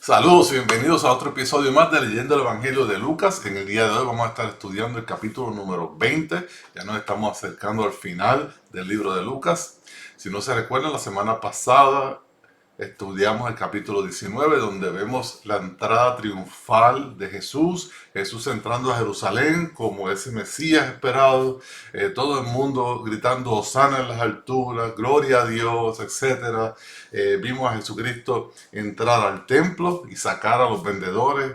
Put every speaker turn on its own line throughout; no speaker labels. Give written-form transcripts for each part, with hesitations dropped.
Saludos y bienvenidos a otro episodio más de Leyendo el Evangelio de Lucas. En el día de hoy vamos a estar estudiando el capítulo número 20. Ya nos estamos acercando al final del libro de Lucas. Si no se recuerdan, la semana pasada estudiamos el capítulo 19, donde vemos la entrada triunfal de Jesús. Jesús entrando a Jerusalén como ese Mesías esperado. Todo el mundo gritando Hosana en las alturas, gloria a Dios, etc. Vimos a Jesucristo entrar al templo y sacar a los vendedores.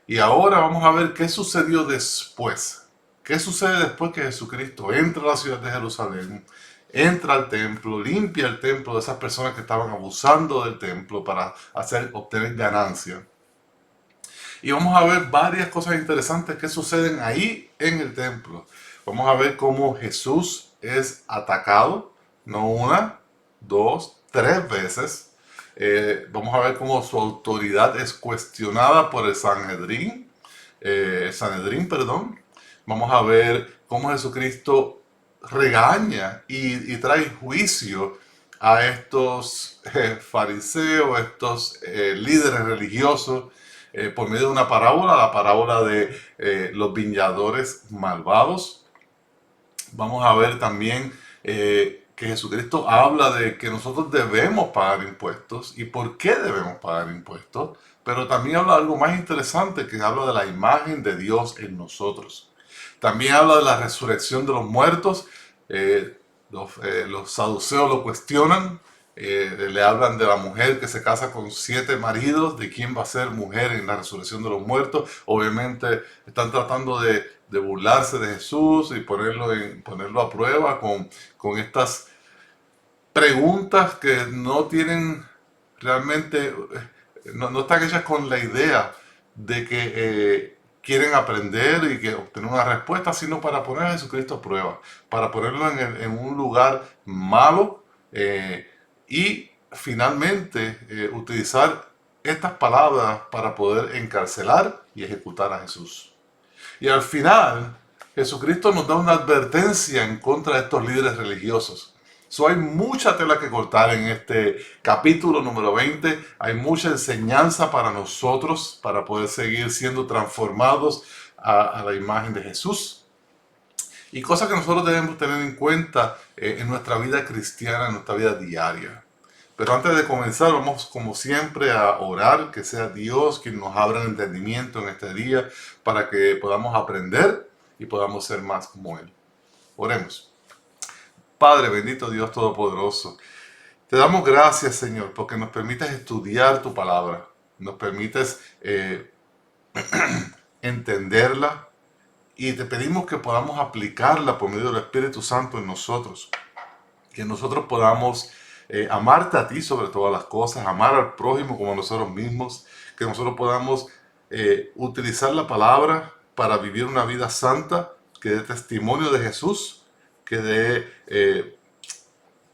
Y ahora vamos a ver qué sucedió después. ¿Qué sucede después que Jesucristo entra a la ciudad de Jerusalén? Entra al templo, limpia el templo de esas personas que estaban abusando del templo para obtener ganancia. Y vamos a ver varias cosas interesantes que suceden ahí en el templo. Vamos a ver cómo Jesús es atacado, no una, dos, tres veces. Vamos a ver cómo su autoridad es cuestionada por el Sanedrín. Vamos a ver cómo Jesucristo regaña y trae juicio a estos fariseos, estos líderes religiosos, por medio de una parábola, la parábola de los viñadores malvados. Vamos a ver también que Jesucristo habla de que nosotros debemos pagar impuestos y por qué debemos pagar impuestos, pero también habla de algo más interesante, que habla de la imagen de Dios en nosotros. También habla de la resurrección de los muertos. Los saduceos lo cuestionan. Le hablan de la mujer que se casa con 7 maridos, de quién va a ser mujer en la resurrección de los muertos. Obviamente están tratando de burlarse de Jesús y ponerlo a prueba con estas preguntas que no tienen realmente, no están hechas con la idea de que quieren aprender y que obtener una respuesta, sino para poner a Jesucristo a prueba, para ponerlo en un lugar malo y finalmente utilizar estas palabras para poder encarcelar y ejecutar a Jesús. Y al final, Jesucristo nos da una advertencia en contra de estos líderes religiosos. Hay mucha tela que cortar en este capítulo número 20. Hay mucha enseñanza para nosotros para poder seguir siendo transformados a la imagen de Jesús. Y cosas que nosotros debemos tener en cuenta en nuestra vida cristiana, en nuestra vida diaria. Pero antes de comenzar, vamos como siempre a orar, que sea Dios quien nos abra el entendimiento en este día para que podamos aprender y podamos ser más como Él. Oremos. Padre bendito, Dios Todopoderoso, te damos gracias, Señor, porque nos permites estudiar tu palabra, nos permites entenderla y te pedimos que podamos aplicarla por medio del Espíritu Santo en nosotros, que nosotros podamos amarte a ti sobre todas las cosas, amar al prójimo como a nosotros mismos, que nosotros podamos utilizar la palabra para vivir una vida santa, que dé testimonio de Jesús, que dé,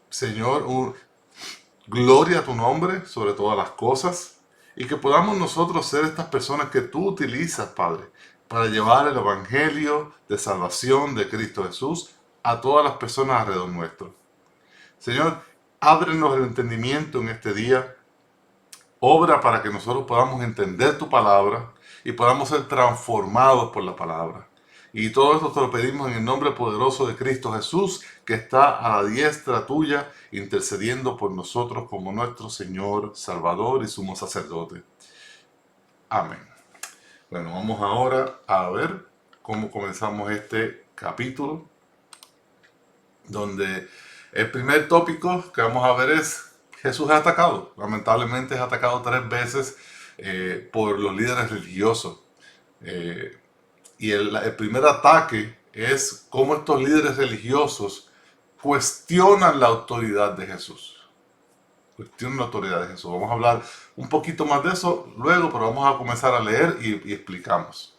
Señor, gloria a tu nombre sobre todas las cosas, y que podamos nosotros ser estas personas que tú utilizas, Padre, para llevar el evangelio de salvación de Cristo Jesús a todas las personas alrededor nuestro. Señor, ábrenos el entendimiento en este día, obra para que nosotros podamos entender tu palabra y podamos ser transformados por la palabra. Y todo esto te lo pedimos en el nombre poderoso de Cristo Jesús, que está a la diestra tuya, intercediendo por nosotros como nuestro Señor, Salvador y sumo sacerdote. Amén. Bueno, vamos ahora a ver cómo comenzamos este capítulo, donde el primer tópico que vamos a ver es Jesús es atacado. Lamentablemente es atacado 3 veces por los líderes religiosos. Y el primer ataque es cómo estos líderes religiosos cuestionan la autoridad de Jesús. Cuestionan la autoridad de Jesús. Vamos a hablar un poquito más de eso luego, pero vamos a comenzar a leer y explicamos.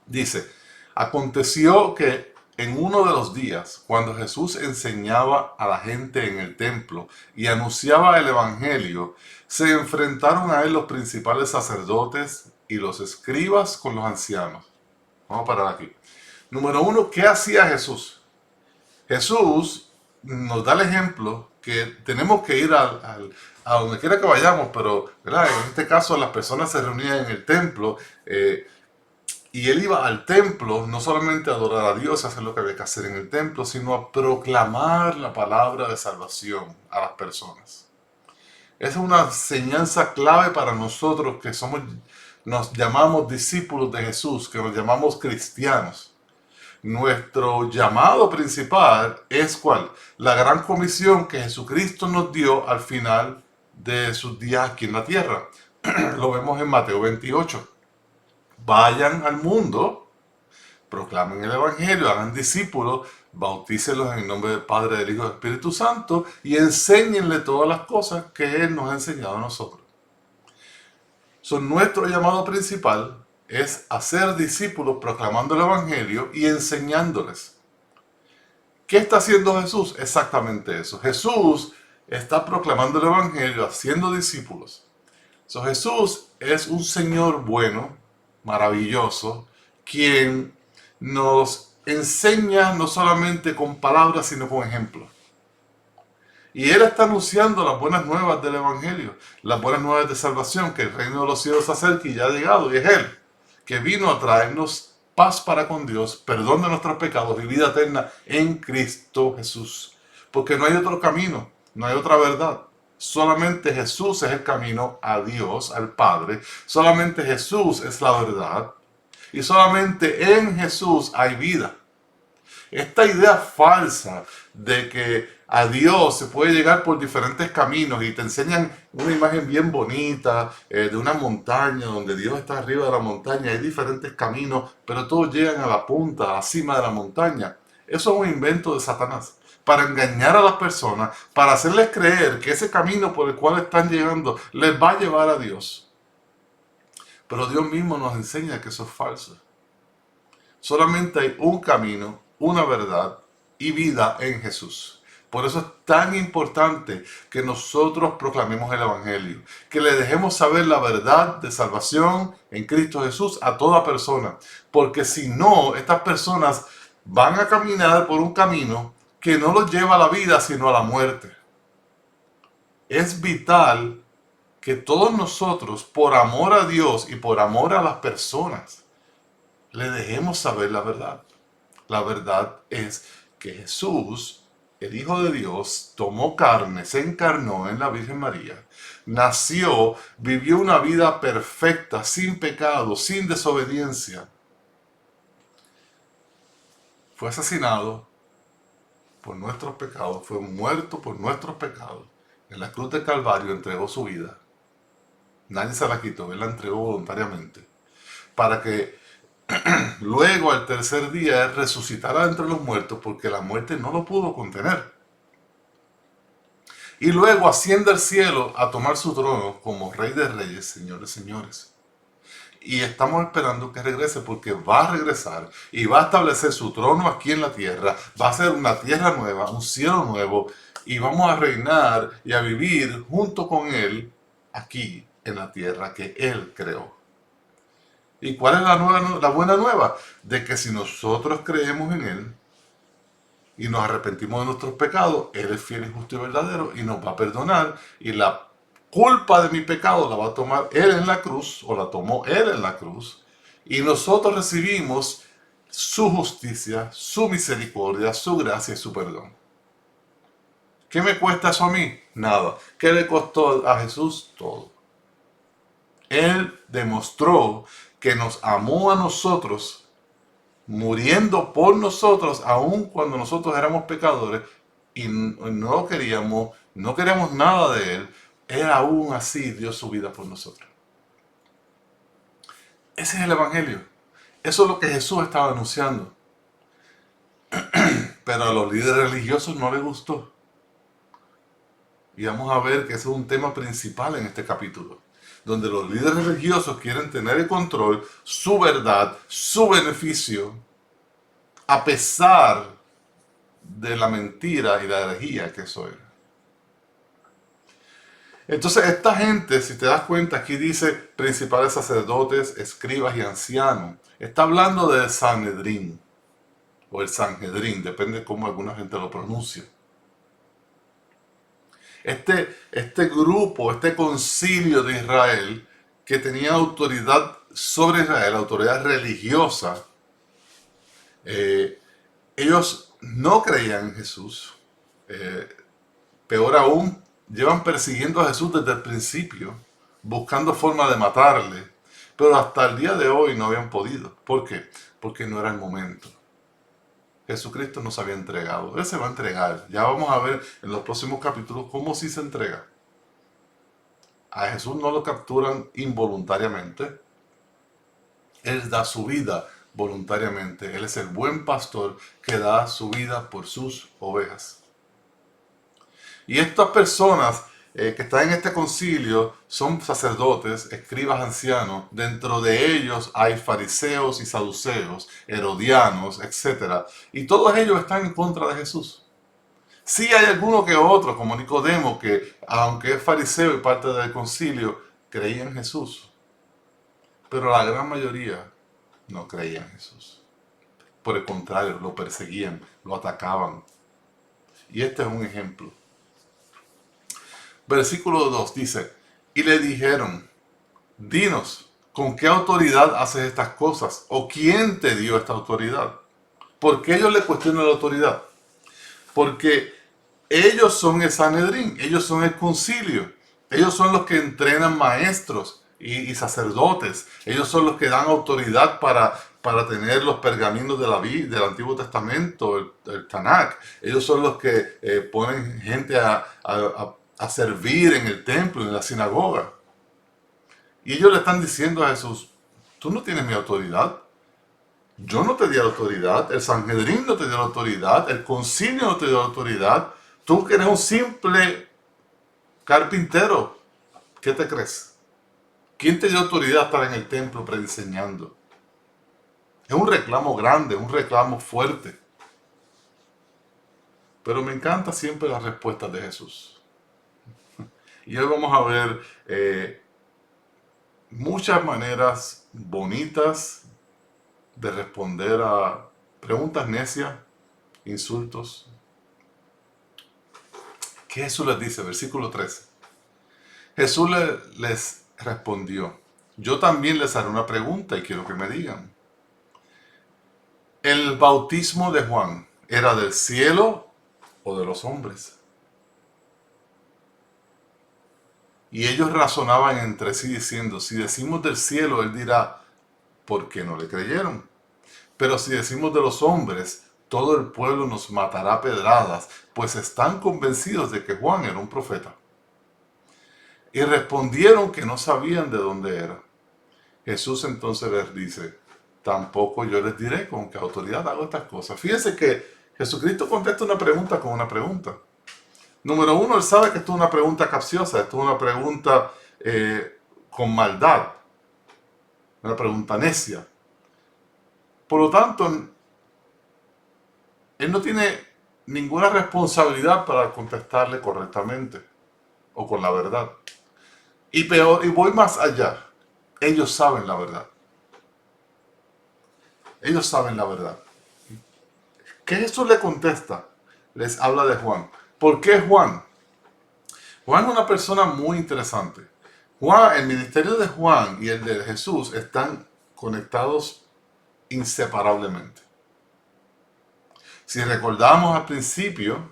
Dice, aconteció que en uno de los días, cuando Jesús enseñaba a la gente en el templo y anunciaba el evangelio, se enfrentaron a él los principales sacerdotes y los escribas con los ancianos. Vamos a parar aquí. Número 1, ¿qué hacía Jesús? Jesús nos da el ejemplo que tenemos que ir a donde quiera que vayamos, pero ¿verdad? En este caso las personas se reunían en el templo, y él iba al templo no solamente a adorar a Dios, a hacer lo que había que hacer en el templo, sino a proclamar la palabra de salvación a las personas. Esa es una enseñanza clave para nosotros que nos llamamos discípulos de Jesús, que nos llamamos cristianos. Nuestro llamado principal es ¿cuál? La gran comisión que Jesucristo nos dio al final de sus días aquí en la tierra. Lo vemos en Mateo 28. Vayan al mundo, proclamen el Evangelio, hagan discípulos, bautícelos en el nombre del Padre, del Hijo y del Espíritu Santo y enséñenle todas las cosas que Él nos ha enseñado a nosotros. Nuestro llamado principal es hacer discípulos proclamando el Evangelio y enseñándoles. ¿Qué está haciendo Jesús? Exactamente eso. Jesús está proclamando el Evangelio, haciendo discípulos. Jesús es un Señor bueno, maravilloso, quien nos enseña no solamente con palabras, sino con ejemplos. Y Él está anunciando las buenas nuevas del Evangelio, las buenas nuevas de salvación, que el reino de los cielos se acerca y ya ha llegado. Y es Él que vino a traernos paz para con Dios, perdón de nuestros pecados y vida eterna en Cristo Jesús. Porque no hay otro camino, no hay otra verdad. Solamente Jesús es el camino a Dios, al Padre. Solamente Jesús es la verdad. Y solamente en Jesús hay vida. Esta idea falsa de que a Dios se puede llegar por diferentes caminos y te enseñan una imagen bien bonita de una montaña donde Dios está arriba de la montaña, hay diferentes caminos, pero todos llegan a la punta, a la cima de la montaña. Eso es un invento de Satanás para engañar a las personas, para hacerles creer que ese camino por el cual están llegando les va a llevar a Dios. Pero Dios mismo nos enseña que eso es falso. Solamente hay un camino, una verdad y vida en Jesús. Por eso es tan importante que nosotros proclamemos el Evangelio, que le dejemos saber la verdad de salvación en Cristo Jesús a toda persona. Porque si no, estas personas van a caminar por un camino que no los lleva a la vida, sino a la muerte. Es vital que todos nosotros, por amor a Dios y por amor a las personas, le dejemos saber la verdad. La verdad es que Jesús, el Hijo de Dios, tomó carne, se encarnó en la Virgen María, nació, vivió una vida perfecta, sin pecado, sin desobediencia. Fue asesinado por nuestros pecados, fue muerto por nuestros pecados. En la cruz del Calvario entregó su vida. Nadie se la quitó, Él la entregó voluntariamente. Para que luego al tercer día Él resucitará entre los muertos, porque la muerte no lo pudo contener. Y luego asciende al cielo a tomar su trono como Rey de Reyes, Señor de Señores. Y estamos esperando que regrese, porque va a regresar y va a establecer su trono aquí en la tierra. Va a ser una tierra nueva, un cielo nuevo, y vamos a reinar y a vivir junto con Él aquí en la tierra que Él creó. ¿Y cuál es la buena nueva? De que si nosotros creemos en Él y nos arrepentimos de nuestros pecados, Él es fiel y justo y verdadero y nos va a perdonar, y la culpa de mi pecado la va a tomar Él en la cruz, o la tomó Él en la cruz, y nosotros recibimos su justicia, su misericordia, su gracia y su perdón. ¿Qué me cuesta eso a mí? Nada. ¿Qué le costó a Jesús? Todo. Él demostró que nos amó a nosotros, muriendo por nosotros, aun cuando nosotros éramos pecadores y no lo queríamos, no queríamos nada de Él. Él aún así dio su vida por nosotros. Ese es el Evangelio. Eso es lo que Jesús estaba anunciando. Pero a los líderes religiosos no les gustó. Y vamos a ver que ese es un tema principal en este capítulo, donde los líderes religiosos quieren tener el control, su verdad, su beneficio, a pesar de la mentira y la herejía que eso era. Entonces esta gente, si te das cuenta, aquí dice principales sacerdotes, escribas y ancianos. Está hablando del Sanedrín, o el Sanhedrín, depende de cómo alguna gente lo pronuncia. Este grupo, este concilio de Israel, que tenía autoridad sobre Israel, autoridad religiosa, ellos no creían en Jesús. Peor aún, llevan persiguiendo a Jesús desde el principio, buscando forma de matarle, pero hasta el día de hoy no habían podido. ¿Por qué? Porque no era el momento. Jesucristo nos había entregado. Él se va a entregar. Ya vamos a ver en los próximos capítulos cómo sí se entrega. A Jesús no lo capturan involuntariamente. Él da su vida voluntariamente. Él es el buen pastor que da su vida por sus ovejas. Y estas personas que están en este concilio son sacerdotes, escribas ancianos. Dentro de ellos hay fariseos y saduceos, herodianos, etc. Y todos ellos están en contra de Jesús. Sí hay alguno que otro, como Nicodemo, que aunque es fariseo y parte del concilio, creía en Jesús. Pero la gran mayoría no creía en Jesús. Por el contrario, lo perseguían, lo atacaban. Y este es un ejemplo. Versículo 2 dice, y le dijeron, dinos, ¿con qué autoridad haces estas cosas? ¿O quién te dio esta autoridad? ¿Por qué ellos le cuestionan la autoridad? Porque ellos son el Sanedrín, ellos son el concilio, ellos son los que entrenan maestros y sacerdotes, ellos son los que dan autoridad para tener los pergaminos de del Antiguo Testamento, el Tanakh, ellos son los que ponen gente a servir en el templo, en la sinagoga. Y ellos le están diciendo a Jesús, tú no tienes mi autoridad, yo no te di autoridad, el Sanedrín no te dio la autoridad, el concilio no te dio la autoridad, tú que eres un simple carpintero, ¿qué te crees? ¿Quién te dio autoridad a estar en el templo prediseñando? Es un reclamo grande, un reclamo fuerte. Pero me encanta siempre las respuestas de Jesús. Y hoy vamos a ver muchas maneras bonitas de responder a preguntas necias, insultos. ¿Qué Jesús les dice? Versículo 13. Jesús les respondió, yo también les haré una pregunta y quiero que me digan. ¿El bautismo de Juan era del cielo o de los hombres? Y ellos razonaban entre sí diciendo, si decimos del cielo, él dirá, ¿por qué no le creyeron? Pero si decimos de los hombres, todo el pueblo nos matará a pedradas, pues están convencidos de que Juan era un profeta. Y respondieron que no sabían de dónde era. Jesús entonces les dice, tampoco yo les diré con qué autoridad hago estas cosas. Fíjense que Jesucristo contesta una pregunta con una pregunta. Número uno, él sabe que esto es una pregunta capciosa, esto es una pregunta con maldad, una pregunta necia. Por lo tanto, él no tiene ninguna responsabilidad para contestarle correctamente o con la verdad. Y peor, y voy más allá, ellos saben la verdad. Ellos saben la verdad. ¿Qué Jesús le contesta? Les habla de Juan. ¿Por qué Juan? Juan es una persona muy interesante. El ministerio de Juan y el de Jesús están conectados inseparablemente. Si recordamos al principio,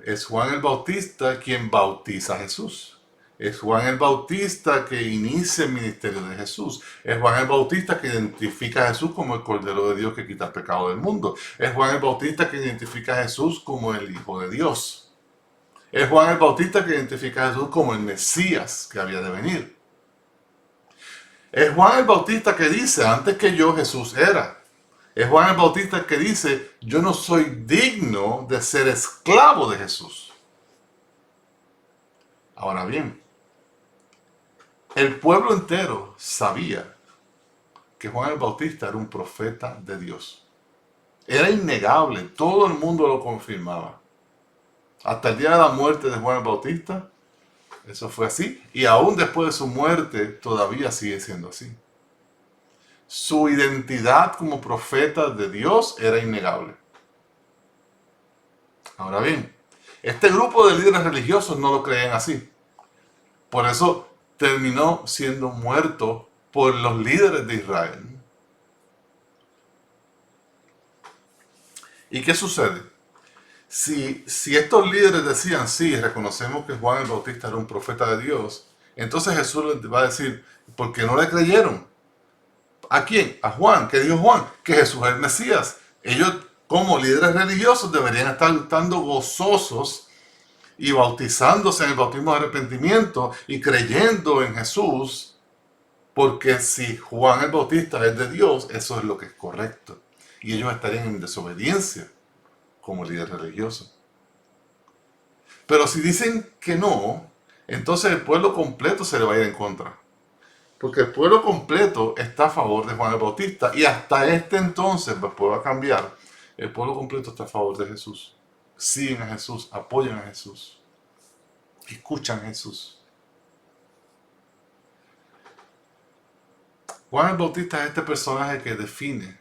es Juan el Bautista quien bautiza a Jesús. Es Juan el Bautista que inicia el ministerio de Jesús. Es Juan el Bautista que identifica a Jesús como el Cordero de Dios que quita el pecado del mundo. Es Juan el Bautista que identifica a Jesús como el Hijo de Dios. Es Juan el Bautista que identifica a Jesús como el Mesías que había de venir. Es Juan el Bautista que dice, antes que yo Jesús era. Es Juan el Bautista que dice, yo no soy digno de ser esclavo de Jesús. Ahora bien, el pueblo entero sabía que Juan el Bautista era un profeta de Dios. Era innegable, todo el mundo lo confirmaba. Hasta el día de la muerte de Juan el Bautista, eso fue así. Y aún después de su muerte, todavía sigue siendo así. Su identidad como profeta de Dios era innegable. Ahora bien, Este grupo de líderes religiosos no lo creían así. Por eso terminó siendo muerto por los líderes de Israel. ¿Y qué sucede? Si estos líderes decían, sí, reconocemos que Juan el Bautista era un profeta de Dios, entonces Jesús les va a decir, ¿por qué no le creyeron? ¿A quién? A Juan. ¿Qué dijo Juan? Que Jesús es el Mesías. Ellos, como líderes religiosos, deberían estar estando gozosos y bautizándose en el bautismo de arrepentimiento y creyendo en Jesús, porque si Juan el Bautista es de Dios, eso es lo que es correcto. Y ellos estarían en desobediencia como líder religioso. Pero si dicen que no, entonces el pueblo completo se le va a ir en contra. Porque el pueblo completo está a favor de Juan el Bautista y hasta este entonces, después va a cambiar, el pueblo completo está a favor de Jesús. Siguen a Jesús, apoyan a Jesús, escuchan a Jesús. Juan el Bautista es este personaje que define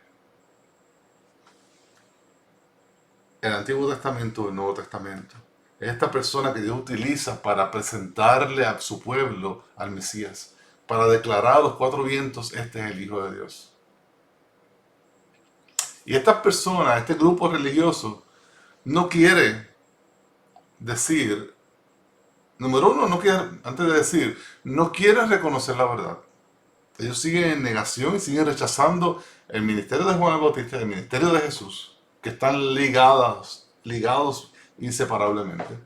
el Antiguo Testamento y el Nuevo Testamento. Es esta persona que Dios utiliza para presentarle a su pueblo al Mesías, para declarar a los cuatro vientos, este es el Hijo de Dios. Y estas personas, este grupo religioso, no quiere decir, número uno, no quiere, antes de decir, no quiere reconocer la verdad. Ellos siguen en negación y siguen rechazando el ministerio de Juan el Bautista y el ministerio de Jesús, que están ligados inseparablemente.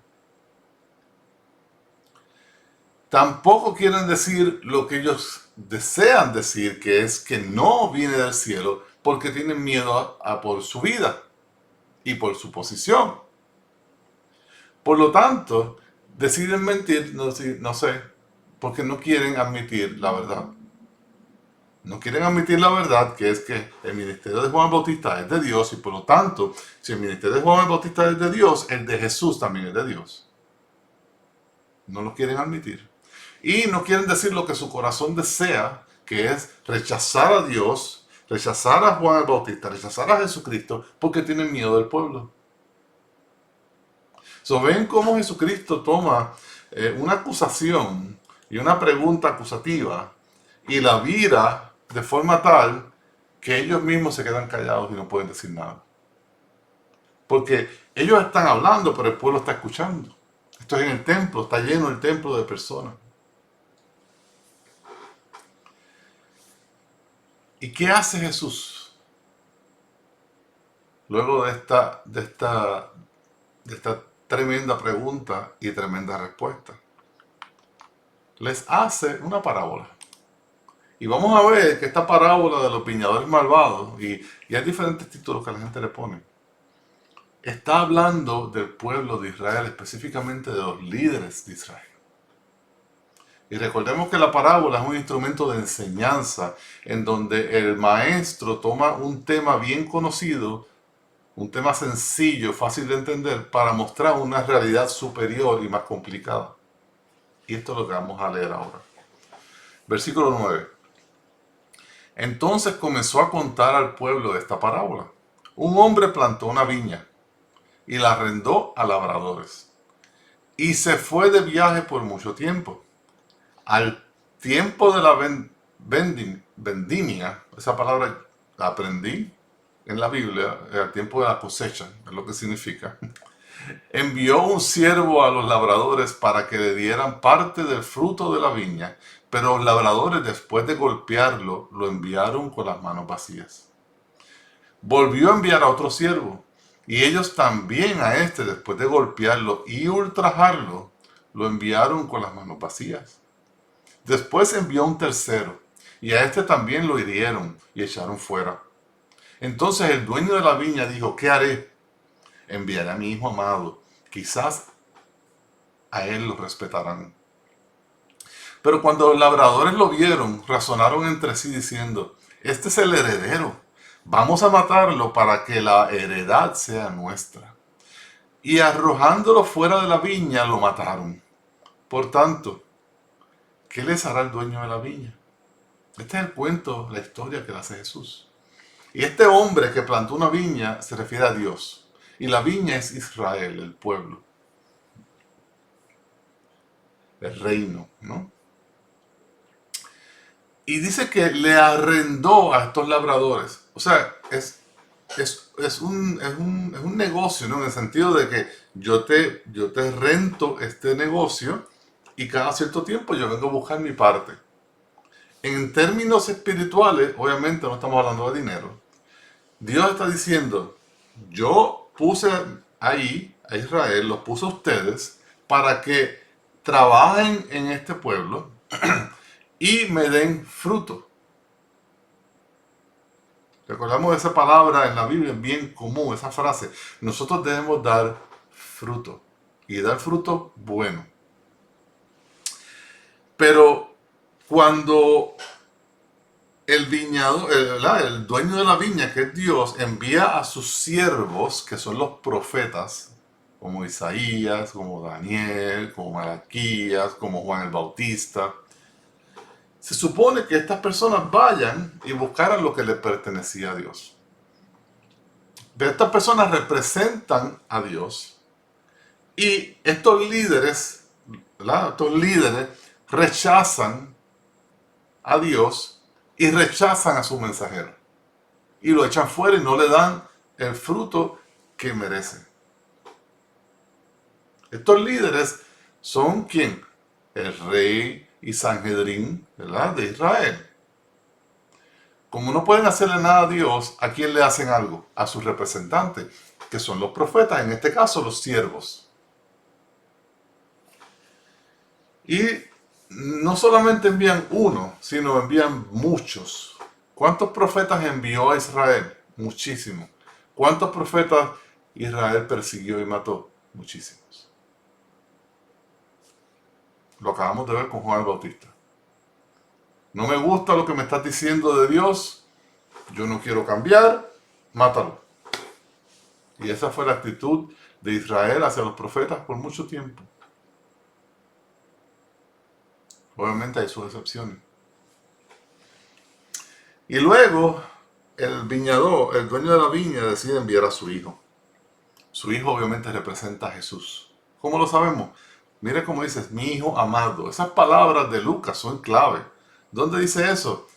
Tampoco quieren decir lo que ellos desean decir, que es que no viene del cielo, porque tienen miedo por su vida y por su posición. Por lo tanto, deciden mentir, no sé, porque no quieren admitir la verdad. No quieren admitir la verdad, que es que el ministerio de Juan el Bautista es de Dios y por lo tanto, si el ministerio de Juan el Bautista es de Dios, el de Jesús también es de Dios. No lo quieren admitir. Y no quieren decir lo que su corazón desea, que es rechazar a Dios, rechazar a Juan el Bautista, rechazar a Jesucristo, porque tienen miedo del pueblo. Ven cómo Jesucristo toma una acusación y una pregunta acusativa y la vira de forma tal que ellos mismos se quedan callados y no pueden decir nada. Porque ellos están hablando, pero el pueblo está escuchando. Esto es en el templo, está lleno el templo de personas. ¿Y qué hace Jesús? Luego de esta tremenda pregunta y tremenda respuesta. Les hace una parábola. Y vamos a ver que esta parábola de los viñadores malvados, y hay diferentes títulos que la gente le pone, está hablando del pueblo de Israel, específicamente de los líderes de Israel. Y recordemos que la parábola es un instrumento de enseñanza en donde el maestro toma un tema bien conocido, un tema sencillo, fácil de entender, para mostrar una realidad superior y más complicada. Y esto es lo que vamos a leer ahora. Versículo 9. Entonces comenzó a contar al pueblo de esta parábola. Un hombre plantó una viña y la arrendó a labradores. Y se fue de viaje por mucho tiempo. Al tiempo de la vendimia, esa palabra la aprendí en la Biblia, al tiempo de la cosecha, es lo que significa. Envió un siervo a los labradores para que le dieran parte del fruto de la viña, pero los labradores, después de golpearlo, lo enviaron con las manos vacías. Volvió a enviar a otro siervo, y ellos también a este, después de golpearlo y ultrajarlo, lo enviaron con las manos vacías. Después envió un tercero, y a este también lo hirieron y echaron fuera. Entonces el dueño de la viña dijo, ¿qué haré? Enviaré a mi hijo amado, quizás a él lo respetarán. Pero cuando los labradores lo vieron, razonaron entre sí diciendo, este es el heredero, vamos a matarlo para que la heredad sea nuestra. Y arrojándolo fuera de la viña, lo mataron. Por tanto, ¿qué les hará el dueño de la viña? Este es el cuento, la historia que le hace Jesús. Y este hombre que plantó una viña se refiere a Dios. Y la viña es Israel, el pueblo. el reino, ¿no? Y dice que le arrendó a estos labradores. O sea, es un negocio, ¿no? En el sentido de que yo te rento este negocio y cada cierto tiempo yo vengo a buscar mi parte. En términos espirituales, obviamente no estamos hablando de dinero. Dios está diciendo, yo puse ahí a Israel, los puse a ustedes para que trabajen en este pueblo y me den fruto. Recordamos esa palabra en la Biblia, bien común, esa frase. Nosotros debemos dar fruto y dar fruto bueno. Pero cuando el viñado, el dueño de la viña, que es Dios, envía a sus siervos, que son los profetas, como Isaías, como Daniel, como Malaquías, como Juan el Bautista, se supone que estas personas vayan y buscaran lo que le pertenecía a Dios. Pero estas personas representan a Dios y estos líderes, ¿verdad? Estos líderes rechazan a Dios y rechazan a su mensajero. Y lo echan fuera y no le dan el fruto que merece. Estos líderes son ¿quién? El rey y Sanhedrín, ¿verdad? De Israel. Como no pueden hacerle nada a Dios, ¿a quién le hacen algo? A sus representantes, que son los profetas, en este caso los siervos. Y no solamente envían uno, sino envían muchos. ¿Cuántos profetas envió a Israel? Muchísimos. ¿Cuántos profetas Israel persiguió y mató? Muchísimos. Lo acabamos de ver con Juan el Bautista. No me gusta lo que me estás diciendo de Dios, yo no quiero cambiar, mátalo. Y esa fue la actitud de Israel hacia los profetas por mucho tiempo. Obviamente hay sus excepciones. Y luego el viñador, el dueño de la viña, decide enviar a su hijo. Su hijo obviamente representa a Jesús. ¿Cómo lo sabemos? Mire cómo dice, mi hijo amado. Esas palabras de Lucas son clave. ¿Dónde dice eso?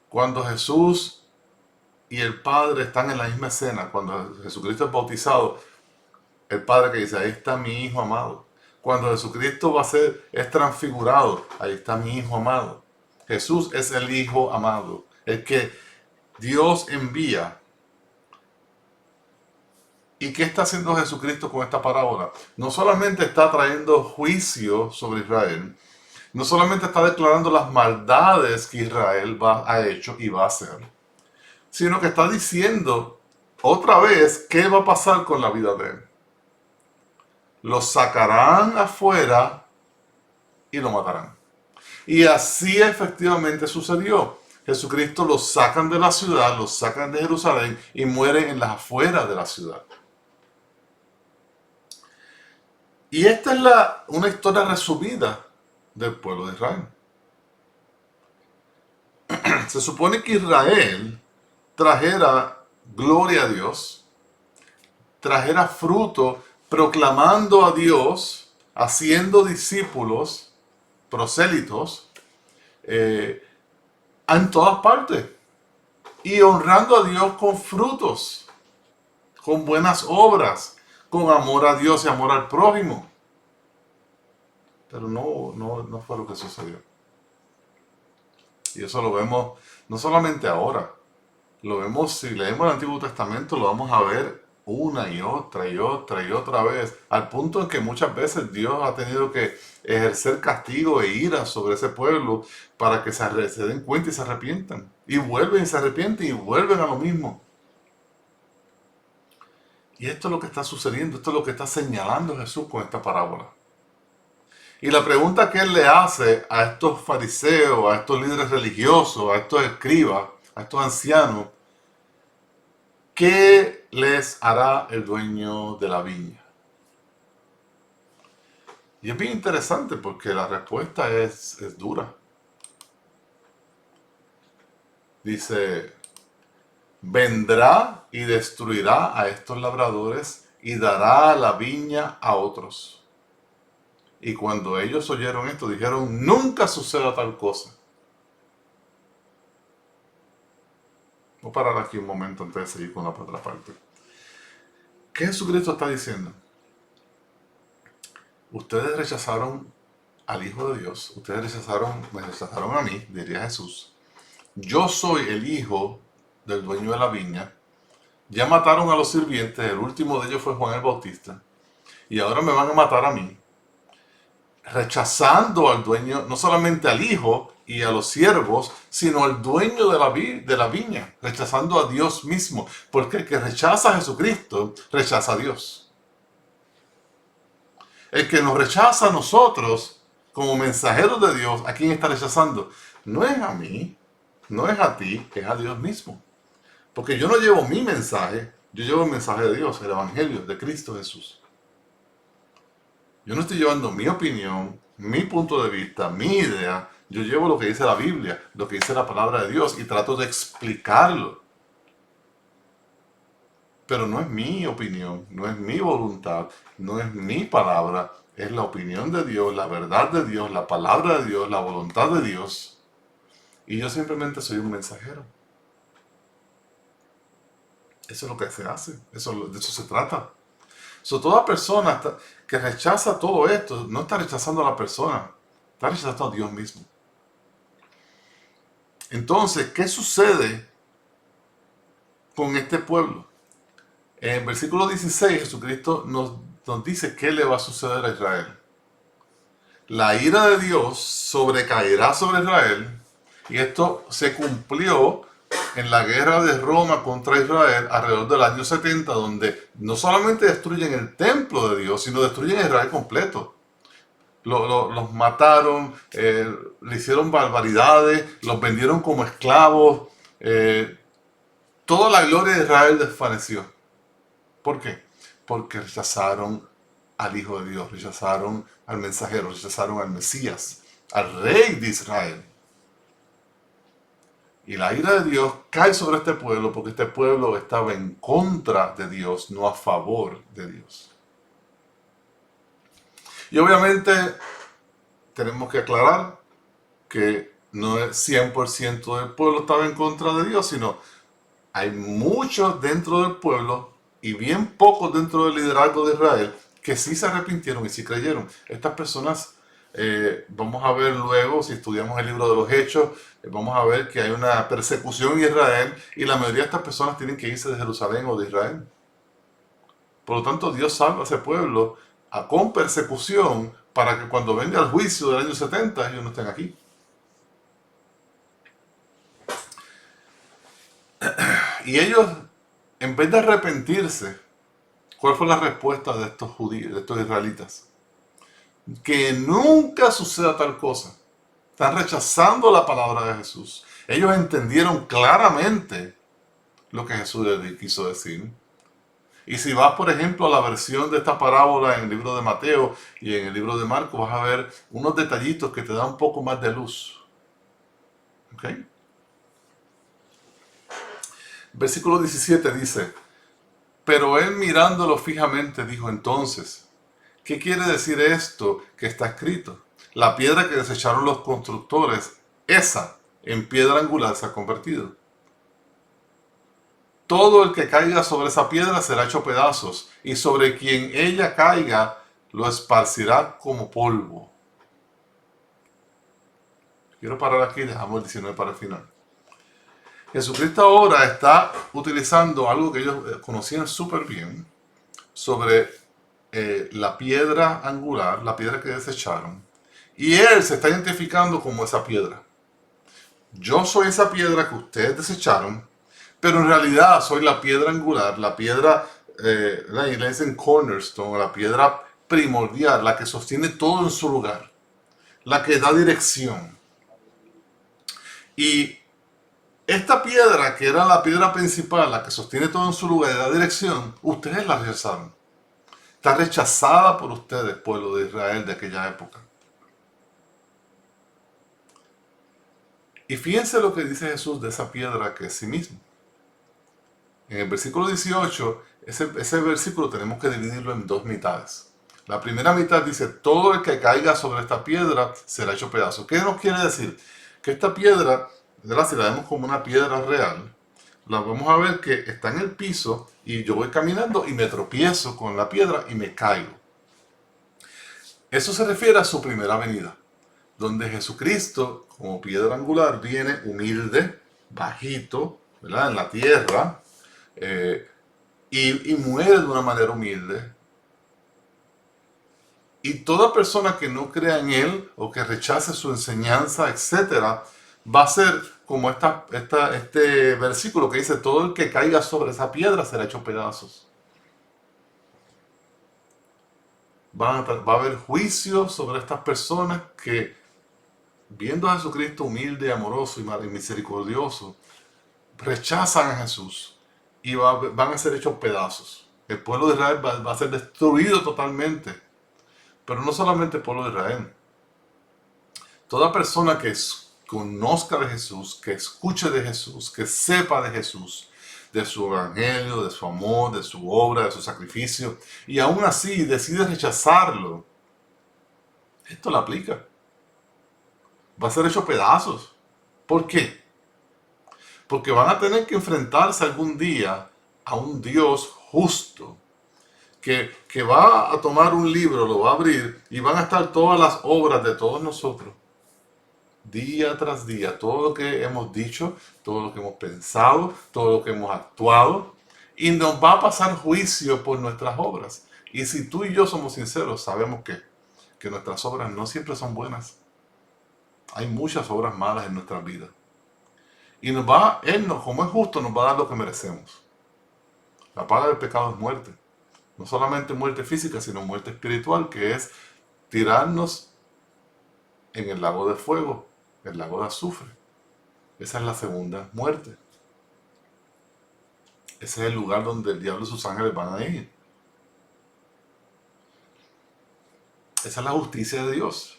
Cuando Jesús y el Padre están en la misma escena, cuando Jesucristo es bautizado, el Padre que dice, ahí está mi hijo amado. Cuando Jesucristo es transfigurado, ahí está mi hijo amado. Jesús es el hijo amado, el que Dios envía. ¿Y qué está haciendo Jesucristo con esta parábola? No solamente está trayendo juicio sobre Israel, no solamente está declarando las maldades que Israel ha hecho y va a hacer, sino que está diciendo otra vez qué va a pasar con la vida de él. Los sacarán afuera y lo matarán. Y así efectivamente sucedió. Jesucristo los sacan de la ciudad, los sacan de Jerusalén y mueren en las afueras de la ciudad. Y esta es una historia resumida del pueblo de Israel. Se supone que Israel trajera gloria a Dios, trajera fruto proclamando a Dios, haciendo discípulos, prosélitos, en todas partes. Y honrando a Dios con frutos, con buenas obras, con amor a Dios y amor al prójimo. Pero no fue lo que sucedió. Y eso lo vemos no solamente ahora, lo vemos, si leemos el Antiguo Testamento, lo vamos a ver una y otra y otra y otra vez, al punto en que muchas veces Dios ha tenido que ejercer castigo e ira sobre ese pueblo para que se den cuenta y se arrepientan. Y vuelven y se arrepienten y vuelven a lo mismo. Y esto es lo que está sucediendo, esto es lo que está señalando Jesús con esta parábola. Y la pregunta que él le hace a estos fariseos, a estos líderes religiosos, a estos escribas, a estos ancianos, ¿qué les hará el dueño de la viña? Y es bien interesante porque la respuesta es dura. Dice, vendrá y destruirá a estos labradores y dará la viña a otros. Y cuando ellos oyeron esto, dijeron, nunca suceda tal cosa. Voy a parar aquí un momento antes de seguir con la otra parte. ¿Qué Jesucristo está diciendo? Ustedes rechazaron al Hijo de Dios, ustedes me rechazaron a mí, diría Jesús. Yo soy el hijo del dueño de la viña. Ya mataron a los sirvientes, el último de ellos fue Juan el Bautista. Y ahora me van a matar a mí. Rechazando al dueño, no solamente al hijo y a los siervos, sino al dueño de la viña. Rechazando a Dios mismo. Porque el que rechaza a Jesucristo, rechaza a Dios. El que nos rechaza a nosotros, como mensajeros de Dios, ¿a quién está rechazando? No es a mí, no es a ti, es a Dios mismo. Porque yo no llevo mi mensaje, yo llevo el mensaje de Dios, el Evangelio de Cristo Jesús. Yo no estoy llevando mi opinión, mi punto de vista, mi idea. Yo llevo lo que dice la Biblia, lo que dice la palabra de Dios y trato de explicarlo. Pero no es mi opinión, no es mi voluntad, no es mi palabra, es la opinión de Dios, la verdad de Dios, la palabra de Dios, la voluntad de Dios. Y yo simplemente soy un mensajero. Eso es lo que se hace, de eso se trata. Toda persona que rechaza todo esto no está rechazando a la persona, está rechazando a Dios mismo. Entonces, ¿qué sucede con este pueblo? En el versículo 16, Jesucristo nos dice qué le va a suceder a Israel. La ira de Dios sobrecaerá sobre Israel, y esto se cumplió en la guerra de Roma contra Israel alrededor del año 70, donde no solamente destruyen el templo de Dios, sino destruyen a Israel completo. Los mataron, le hicieron barbaridades, los vendieron como esclavos. Toda la gloria de Israel desvaneció. ¿Por qué? Porque rechazaron al Hijo de Dios, rechazaron al mensajero, rechazaron al Mesías, al Rey de Israel. Y la ira de Dios cae sobre este pueblo porque este pueblo estaba en contra de Dios, no a favor de Dios. Y obviamente tenemos que aclarar que no es 100% del pueblo estaba en contra de Dios, sino hay muchos dentro del pueblo y bien pocos dentro del liderazgo de Israel que sí se arrepintieron y sí creyeron. Estas personas, vamos a ver luego, si estudiamos el libro de los Hechos, vamos a ver que hay una persecución en Israel y la mayoría de estas personas tienen que irse de Jerusalén o de Israel. Por lo tanto, Dios salva a ese pueblo con persecución para que cuando venga el juicio del año 70 ellos no estén aquí. Y ellos, en vez de arrepentirse, ¿cuál fue la respuesta de estos judíos, de estos israelitas? Que nunca suceda tal cosa. Están rechazando la palabra de Jesús. Ellos entendieron claramente lo que Jesús les quiso decir. Y si vas, por ejemplo, a la versión de esta parábola en el libro de Mateo y en el libro de Marcos, vas a ver unos detallitos que te dan un poco más de luz. ¿Ok? Versículo 17 dice, pero él mirándolo fijamente dijo entonces, ¿qué quiere decir esto que está escrito? La piedra que desecharon los constructores, esa en piedra angular se ha convertido. Todo el que caiga sobre esa piedra será hecho pedazos, y sobre quien ella caiga lo esparcirá como polvo. Quiero parar aquí y dejamos el 19 para el final. Jesucristo ahora está utilizando algo que ellos conocían súper bien sobre la piedra angular, la piedra que desecharon. Y él se está identificando como esa piedra. Yo soy esa piedra que ustedes desecharon, pero en realidad soy la piedra angular, la piedra, le dicen cornerstone, la piedra primordial, la que sostiene todo en su lugar, la que da dirección. Y esta piedra, que era la piedra principal, la que sostiene todo en su lugar y da dirección, ustedes la rechazaron. Está rechazada por ustedes, pueblo de Israel de aquella época. Y fíjense lo que dice Jesús de esa piedra que es sí mismo. En el versículo 18, ese versículo tenemos que dividirlo en dos mitades. La primera mitad dice, todo el que caiga sobre esta piedra será hecho pedazo. ¿Qué nos quiere decir? Que esta piedra, si la vemos como una piedra real, la vamos a ver que está en el piso y yo voy caminando y me tropiezo con la piedra y me caigo. Eso se refiere a su primera venida, donde Jesucristo, como piedra angular, viene humilde, bajito, ¿verdad? En la tierra, y muere de una manera humilde. Y toda persona que no crea en Él o que rechace su enseñanza, etcétera, va a ser como este versículo que dice, todo el que caiga sobre esa piedra será hecho pedazos. Va a haber juicio sobre estas personas que, viendo a Jesucristo humilde, amoroso y misericordioso, rechazan a Jesús y van a ser hechos pedazos. El pueblo de Israel va a ser destruido totalmente. Pero no solamente el pueblo de Israel. Toda persona que conozca de Jesús, que escuche de Jesús, que sepa de Jesús, de su evangelio, de su amor, de su obra, de su sacrificio, y aún así decide rechazarlo, esto lo aplica. Va a ser hecho pedazos. ¿Por qué? Porque van a tener que enfrentarse algún día a un Dios justo, que va a tomar un libro, lo va a abrir y van a estar todas las obras de todos nosotros, día tras día, todo lo que hemos dicho, todo lo que hemos pensado, todo lo que hemos actuado, y nos va a pasar juicio por nuestras obras. Y si tú y yo somos sinceros, sabemos que nuestras obras no siempre son buenas. Hay muchas obras malas en nuestras vidas. Y Él, como es justo, nos va a dar lo que merecemos. La paga del pecado es muerte. No solamente muerte física, sino muerte espiritual, que es tirarnos en el lago de fuego, el lago de azufre. Esa es la segunda muerte. Ese es el lugar donde el diablo y sus ángeles van a ir. Esa es la justicia de Dios.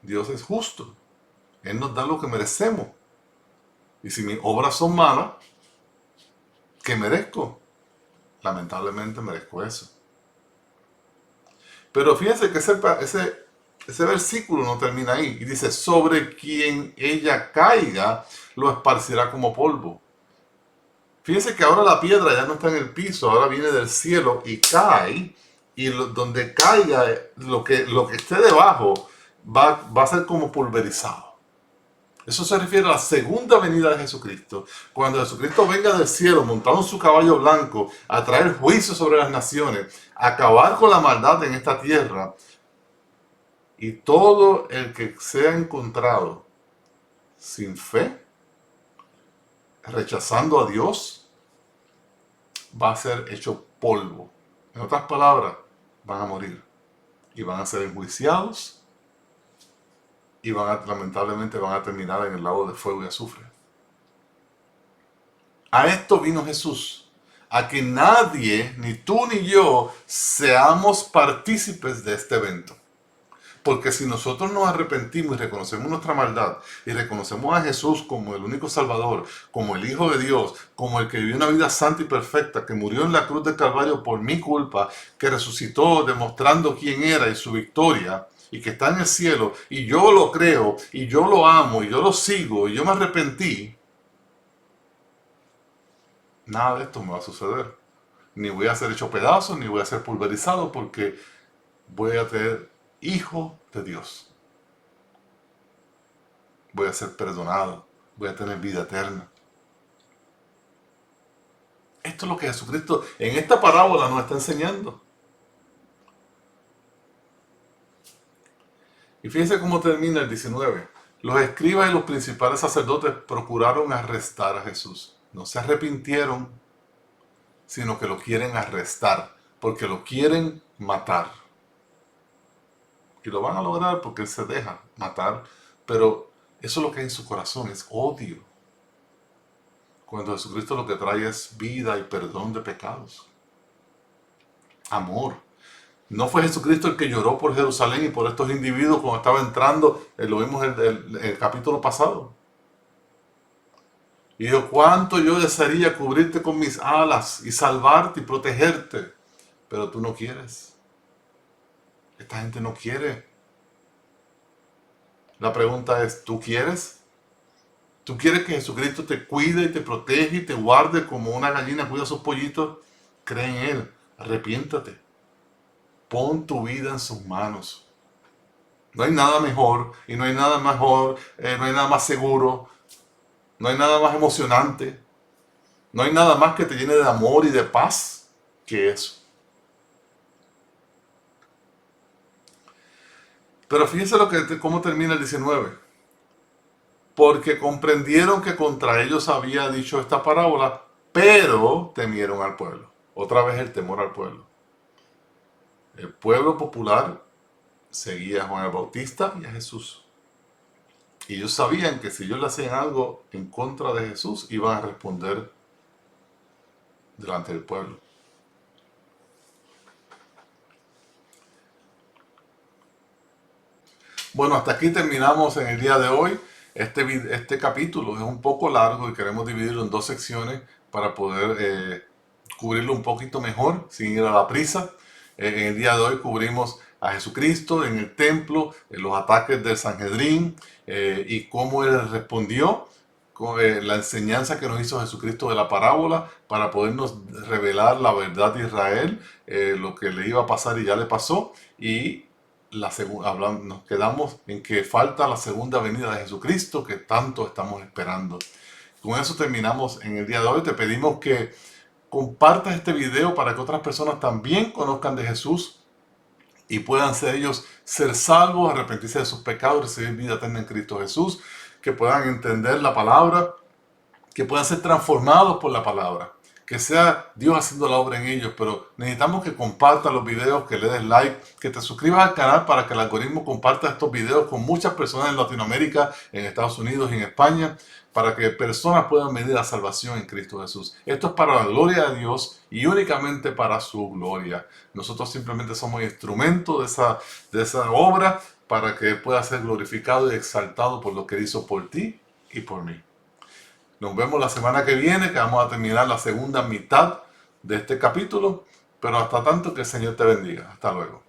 Dios es justo. Él nos da lo que merecemos. Y si mis obras son malas, ¿qué merezco? Lamentablemente merezco eso. Pero fíjense que ese versículo no termina ahí. Y dice, sobre quien ella caiga, lo esparcirá como polvo. Fíjense que ahora la piedra ya no está en el piso, ahora viene del cielo y cae. Y donde caiga, lo que esté debajo va a ser como pulverizado. Eso se refiere a la segunda venida de Jesucristo. Cuando Jesucristo venga del cielo montado en su caballo blanco a traer juicio sobre las naciones, a acabar con la maldad en esta tierra, y todo el que sea encontrado sin fe, rechazando a Dios, va a ser hecho polvo. En otras palabras, van a morir y van a ser enjuiciados y lamentablemente van a terminar en el lago de fuego y azufre. A esto vino Jesús, a que nadie, ni tú ni yo, seamos partícipes de este evento. Porque si nosotros nos arrepentimos y reconocemos nuestra maldad y reconocemos a Jesús como el único Salvador, como el Hijo de Dios, como el que vivió una vida santa y perfecta, que murió en la cruz del Calvario por mi culpa, que resucitó demostrando quién era y su victoria, y que está en el cielo, y yo lo creo, y yo lo amo, y yo lo sigo, y yo me arrepentí, nada de esto me va a suceder. Ni voy a ser hecho pedazos, ni voy a ser pulverizado, porque voy a ser hijo de Dios. Voy a ser perdonado, voy a tener vida eterna. Esto es lo que Jesucristo en esta parábola nos está enseñando. Y fíjense cómo termina el 19. Los escribas y los principales sacerdotes procuraron arrestar a Jesús. No se arrepintieron, sino que lo quieren arrestar, porque lo quieren matar. Y lo van a lograr porque Él se deja matar, pero eso es lo que hay en su corazón, es odio. Cuando Jesucristo lo que trae es vida y perdón de pecados. Amor. No fue Jesucristo el que lloró por Jerusalén y por estos individuos cuando estaba entrando, lo vimos en el capítulo pasado. Y dijo, cuánto yo desearía cubrirte con mis alas y salvarte y protegerte, pero tú no quieres. Esta gente no quiere. La pregunta es, ¿tú quieres? ¿Tú quieres que Jesucristo te cuide y te protege y te guarde como una gallina cuida a sus pollitos? Cree en Él, arrepiéntate, pon tu vida en sus manos. No hay nada mejor y no hay nada mejor, no hay nada más seguro, no hay nada más emocionante, no hay nada más que te llene de amor y de paz que eso. Pero fíjense cómo termina el 19. Porque comprendieron que contra ellos había dicho esta parábola, pero temieron al pueblo. Otra vez el temor al pueblo. El pueblo popular seguía a Juan el Bautista y a Jesús. Y ellos sabían que si ellos le hacían algo en contra de Jesús, iban a responder delante del pueblo. Bueno, hasta aquí terminamos en el día de hoy. Este capítulo es un poco largo y queremos dividirlo en dos secciones para poder cubrirlo un poquito mejor, sin ir a la prisa. En el día de hoy cubrimos a Jesucristo en el templo, en los ataques del Sanhedrín y cómo él respondió, con la enseñanza que nos hizo Jesucristo de la parábola para podernos revelar la verdad de Israel, lo que le iba a pasar y ya le pasó, y nos quedamos en que falta la segunda venida de Jesucristo que tanto estamos esperando. Con eso terminamos en el día de hoy. Te pedimos que compartas este video para que otras personas también conozcan de Jesús y puedan ellos ser salvos, arrepentirse de sus pecados, recibir vida eterna en Cristo Jesús, que puedan entender la palabra, que puedan ser transformados por la palabra, que sea Dios haciendo la obra en ellos. Pero necesitamos que compartas los videos, que le des like, que te suscribas al canal para que el algoritmo comparta estos videos con muchas personas en Latinoamérica, en Estados Unidos y en España, para que personas puedan venir a salvación en Cristo Jesús. Esto es para la gloria de Dios y únicamente para su gloria. Nosotros simplemente somos instrumentos de esa obra para que Él pueda ser glorificado y exaltado por lo que hizo por ti y por mí. Nos vemos la semana que viene, que vamos a terminar la segunda mitad de este capítulo. Pero hasta tanto, que el Señor te bendiga. Hasta luego.